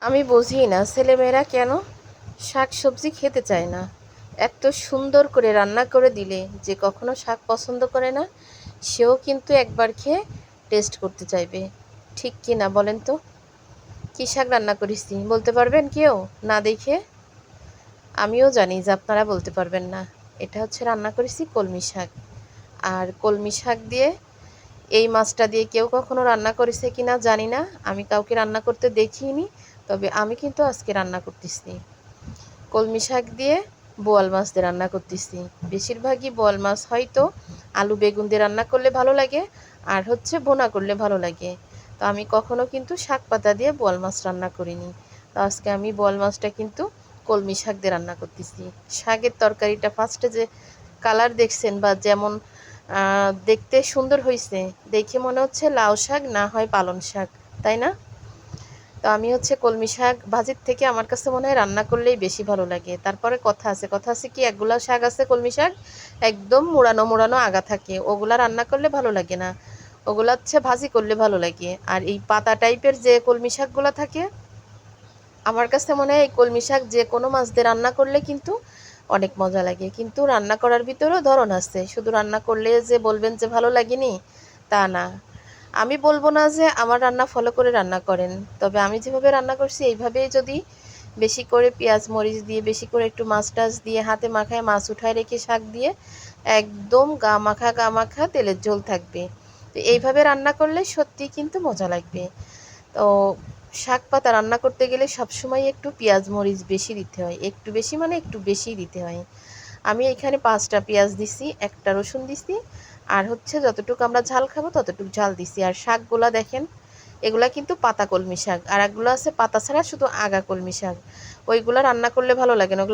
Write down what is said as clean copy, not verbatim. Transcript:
আমি বুঝি না ছেলেমেয়েরা কেন শাক সবজি খেতে চায় না। এত সুন্দর করে রান্না করে দিলে যে কখনো শাক পছন্দ করে না সেও কিন্তু একবার খেয়ে টেস্ট করতে চাইবে। ঠিক কি না বলেন তো? কী শাক রান্না করেছি বলতে পারবেন কেউ না দেখে? আমিও জানি যে আপনারা বলতে পারবেন না। এটা হচ্ছে রান্না করেছি কলমি শাক। আর কলমি শাক দিয়ে এই মাছটা দিয়ে কেউ কখনো রান্না করেছে কিনা জানি না, আমি কাউকে রান্না করতে দেখিনি। তবে আমি কিন্তু আজকে রান্না করতেছি কলমি শাক দিয়ে বোয়াল মাছ দিয়ে রান্না করতেছি। বেশিরভাগই বোয়াল মাছ হয়তো আলু বেগুন দিয়ে রান্না করলে ভালো লাগে, আর হচ্ছে ভুনা করলে ভালো লাগে। তো আমি কখনো কিন্তু শাক পাতা দিয়ে বোয়াল মাছ রান্না করিনি। তো আজকে আমি বোয়াল মাছটা কিন্তু কলমি শাক দিয়ে রান্না করতেছি। শাকের তরকারিটা ফার্স্টে যে কালার দেখছেন বা যেমন দেখতে সুন্দর হয়েছে, দেখে মনে হচ্ছে লাউ শাক না হয় পালং শাক, তাই না? তো আমি হচ্ছে কলমি শাক ভাজির থেকে আমার কাছে মনে হয় রান্না করলেই বেশি ভালো লাগে। তারপরে কথা আছে কি, একগুলা শাক আছে কলমি শাক একদম মুড়ানো মুড়ানো আগা থাকে, ওগুলা রান্না করলে ভালো লাগে না, ওগুলা হচ্ছে ভাজি করলে ভালো লাগে। আর এই পাতা টাইপের যে কলমি শাকগুলা থাকে, আমার কাছে মনে হয় এই কলমি শাক যে কোনো মাছ দিয়ে রান্না করলে কিন্তু অনেক মজা লাগে। কিন্তু রান্না করার ভিতরেও ধরন আছে, শুধু রান্না করলে যে বলবেন যে ভালো লাগেনি তা না। আমি বলবো না যে আমার রান্না ফলো করে রান্না করেন, তবে আমি যেভাবে রান্না করছি এইভাবেই যদি বেশি করে পেঁয়াজ মরিচ দিয়ে বেশি করে একটু মাছ টাছ দিয়ে হাতে মাখায় মাছ উঠায় রেখে শাক দিয়ে একদম গা মাখা তেলের ঝোল থাকবে, তো এইভাবে রান্না করলে সত্যি কিন্তু মজা লাগবে। তো শাক পাতা রান্না করতে গেলে সবসময় একটু পেঁয়াজ মরিচ বেশি দিতে হয়, একটু বেশি মানে একটু বেশিই দিতে হয়। আমি এখানে 5টা পেঁয়াজ দিছি, একটা রসুন দিছি, আর হচ্ছে যতটুকু আমরা ঝাল খাবো ততটুকু ঝাল দিছি। আর শাকগুলা দেখেন, এগুলা কিন্তু পাতা কলমি শাক, আর একগুলো আছে পাতা ছাড়া শুধু আগা কলমি শাক। ওইগুলা রান্না করলে ভালো লাগে না, ওগুলা